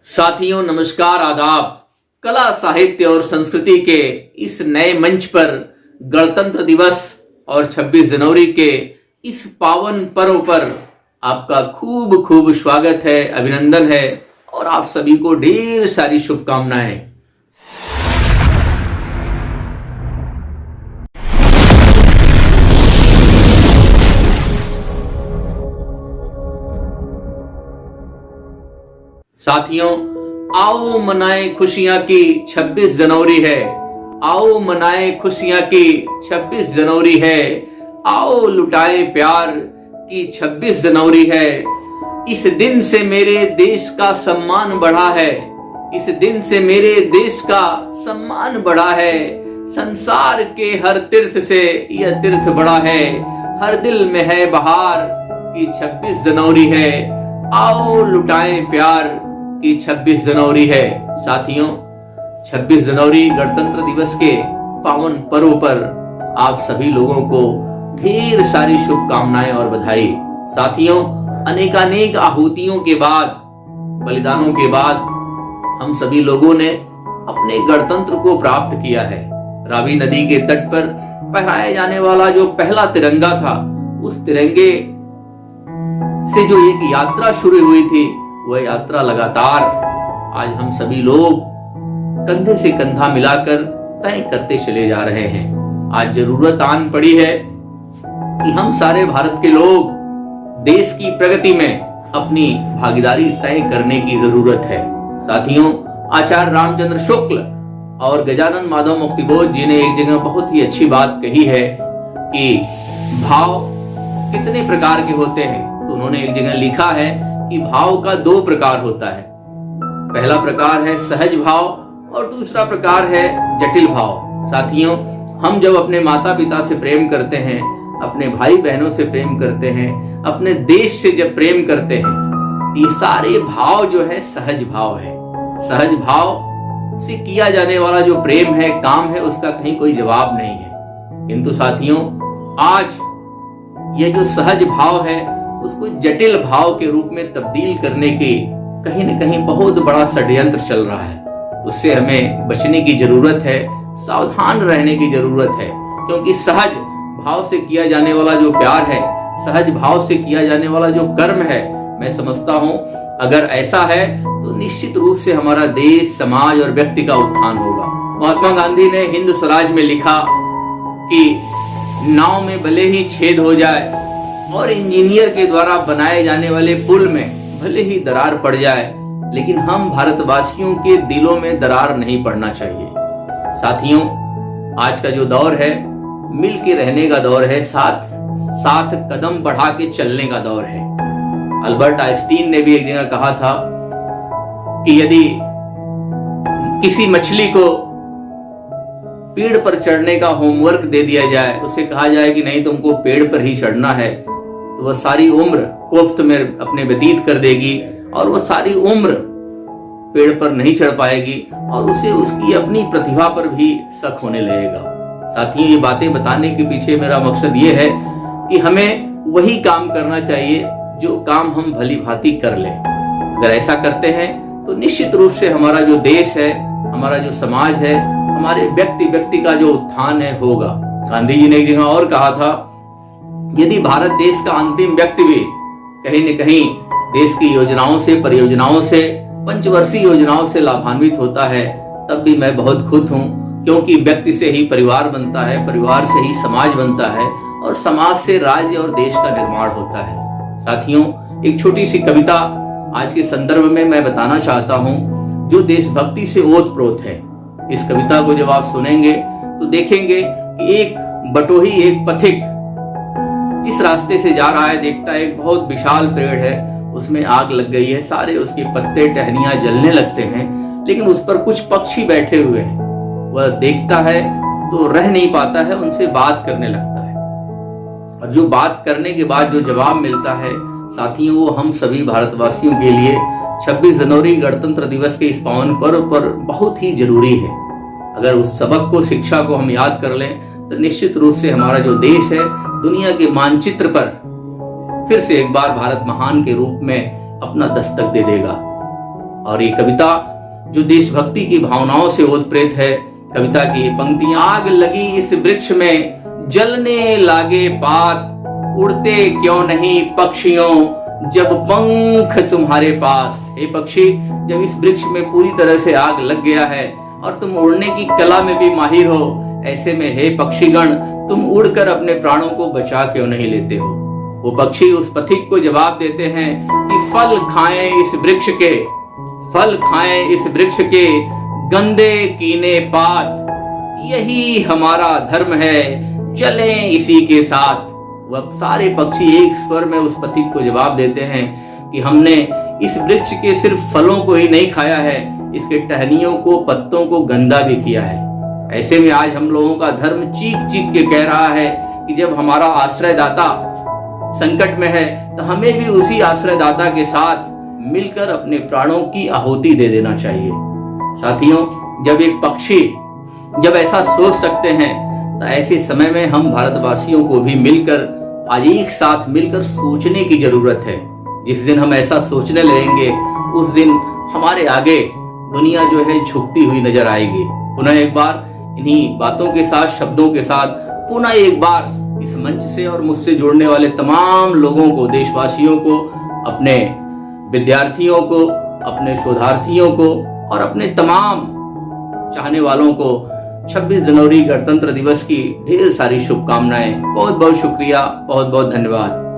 साथियों नमस्कार आदाब। कला साहित्य और संस्कृति के इस नए मंच पर गणतंत्र दिवस और 26 जनवरी के इस पावन पर्व पर आपका खूब खूब स्वागत है, अभिनंदन है और आप सभी को ढेर सारी शुभकामनाएं। साथियों, आओ मनाए खुशियां की 26 जनवरी है। आओ मनाए खुशियां की 26 जनवरी है। आओ लुटाए प्यार की 26 जनवरी है। इस दिन से मेरे देश का सम्मान बढ़ा है। इस दिन से मेरे देश का सम्मान बढ़ा है। संसार के हर तीर्थ से यह तीर्थ बड़ा है। हर दिल में है बहार की 26 जनवरी है। आओ लुटाए प्यार की 26 जनवरी है। साथियों, 26 जनवरी गणतंत्र दिवस के पावन पर्व पर आप सभी लोगों को ढेर सारी शुभकामनाएं और बधाई। साथियों, अनेकानेक आहुतियों के बाद, बलिदानों के बाद हम सभी लोगों ने अपने गणतंत्र को प्राप्त किया है। रावी नदी के तट पर फहराया जाने वाला जो पहला तिरंगा था, उस तिरंगे से जो एक यात्रा शुरू हुई थी, वह यात्रा लगातार आज हम सभी लोग कंधे से कंधा मिलाकर तय करते चले जा रहे हैं। आज जरूरत आन पड़ी है कि हम सारे भारत के लोग देश की प्रगति में अपनी भागीदारी तय करने की जरूरत है। साथियों, आचार्य रामचंद्र शुक्ल और गजानन माधव मुक्तिबोध जी ने एक जगह बहुत ही अच्छी बात कही है कि भाव कितने प्रकार के होते हैं। तो उन्होंने एक जगह लिखा है कि भाव का 2 प्रकार होता है। पहला प्रकार है सहज भाव और दूसरा प्रकार है जटिल भाव। साथियों, हम जब अपने माता पिता से प्रेम करते हैं, अपने भाई बहनों से प्रेम करते हैं, अपने देश से जब प्रेम करते हैं, ये सारे भाव जो है सहज भाव है। सहज भाव से किया जाने वाला जो प्रेम है, काम है, उसका कहीं कोई जवाब नहीं है। किंतु साथियों, आज ये जो सहज भाव है उसको जटिल भाव के रूप में तब्दील करने की कहीं न कहीं बहुत बड़ा षड्यंत्र चल रहा है। उससे हमें बचने की जरूरत है, सावधान रहने की जरूरत है, क्योंकि सहज भाव से किया जाने वाला जो प्यार है, सहज भाव से किया जाने वाला जो कर्म है, मैं समझता हूं अगर ऐसा है तो निश्चित रूप से हमारा देश, समाज और व्यक्ति का उत्थान होगा। महात्मा गांधी ने हिंद स्वराज में लिखा कि नाव में भले ही छेद हो जाए और इंजीनियर के द्वारा बनाए जाने वाले पुल में भले ही दरार पड़ जाए, लेकिन हम भारतवासियों के दिलों में दरार नहीं पड़ना चाहिए। साथियों, आज का जो दौर है मिल के रहने का दौर है, साथ साथ कदम बढ़ा के चलने का दौर है। अल्बर्ट आइंस्टीन ने भी एक जगह कहा था कि यदि किसी मछली को पेड़ पर चढ़ने का होमवर्क दे दिया जाए, उसे कहा जाए कि नहीं तुमको पेड़ पर ही चढ़ना है, तो वह सारी उम्र कोफ्त में अपने व्यतीत कर देगी और वह सारी उम्र पेड़ पर नहीं चढ़ पाएगी और उसे उसकी अपनी प्रतिभा पर भी शक होने लगेगा। साथियों, ये बातें बताने के पीछे मेरा मकसद ये है कि हमें वही काम करना चाहिए जो काम हम भली भांति कर लें। अगर ऐसा करते हैं तो निश्चित रूप से हमारा जो देश है, हमारा जो समाज है, हमारे व्यक्ति का जो उत्थान है होगा। गांधी जी ने एक जगह और कहा था, यदि भारत देश का अंतिम व्यक्ति भी कहीं न कहीं देश की योजनाओं से, परियोजनाओं से, पंचवर्षीय योजनाओं से लाभान्वित होता है, तब भी मैं बहुत खुश हूं, क्योंकि व्यक्ति से ही परिवार बनता है, परिवार से ही समाज बनता है और समाज से राज्य और देश का निर्माण होता है। साथियों, एक छोटी सी कविता आज के संदर्भ में मैं बताना चाहता हूं, जो देशभक्ति से ओतप्रोत है। इस कविता को जब आप सुनेंगे तो देखेंगे कि एक बटोही, एक पथिक जिस रास्ते से जा रहा है, देखता है एक बहुत विशाल पेड़ है, उसमें आग लग गई है, सारे उसके पत्ते टहनियां जलने लगते हैं, लेकिन उस पर कुछ पक्षी बैठे हुए हैं। वह देखता है तो रह नहीं पाता है, उनसे बात करने लगता है और जो बात करने के बाद जो जवाब मिलता है, साथियों, वो हम सभी भारतवासियों के लिए 26 जनवरी गणतंत्र दिवस के इस पावन पर्व पर बहुत ही जरूरी है। अगर उस सबक को, शिक्षा को हम याद कर लें तो निश्चित रूप से हमारा जो देश है दुनिया के मानचित्र पर फिर से एक बार भारत महान के रूप में अपना दस्तक दे देगा। और ये कविता जो देशभक्ति की भावनाओं से ओतप्रेत है। कविता की ये पंक्तियां, आग लगी इस वृक्ष में जलने लागे पात, उड़ते क्यों नहीं पक्षियों जब पंख तुम्हारे पास। हे पक्षी, जब इस वृक्ष में पूरी तरह से आग लग गया है और तुम उड़ने की कला में भी माहिर हो, ऐसे में हे पक्षीगण, तुम उड़कर अपने प्राणों को बचा क्यों नहीं लेते हो। वो पक्षी उस पथिक को जवाब देते हैं कि फल खाएं इस वृक्ष के, फल खाएं इस वृक्ष के गंदे कीने पात, यही हमारा धर्म है, चलें इसी के साथ। वह सारे पक्षी एक स्वर में उस पथिक को जवाब देते हैं कि हमने इस वृक्ष के सिर्फ फलों को ही नहीं खाया है, इसके टहनियों को, पत्तों को गंदा भी किया है। ऐसे में आज हम लोगों का धर्म चीख चीख के कह रहा है कि जब हमारा आश्रयदाता संकट में है तो हमें भी उसी आश्रयदाता के साथ मिलकर अपने प्राणों की आहुति दे देना चाहिए। साथियों, जब एक पक्षी जब ऐसा सोच सकते हैं तो ऐसे समय में हम भारतवासियों को भी मिलकर आज एक साथ मिलकर सोचने की जरूरत है। जिस दिन हम ऐसा सोचने लगेंगे उस दिन हमारे आगे दुनिया जो है झुकती हुई नजर आएगी। पुनः एक बार इन्हीं बातों के साथ, शब्दों के साथ पुनः एक बार इस मंच से और मुझसे जुड़ने वाले तमाम लोगों को, देशवासियों को, अपने विद्यार्थियों को, अपने शोधार्थियों को और अपने तमाम चाहने वालों को 26 जनवरी गणतंत्र दिवस की ढेर सारी शुभकामनाएं। बहुत बहुत शुक्रिया, बहुत बहुत धन्यवाद।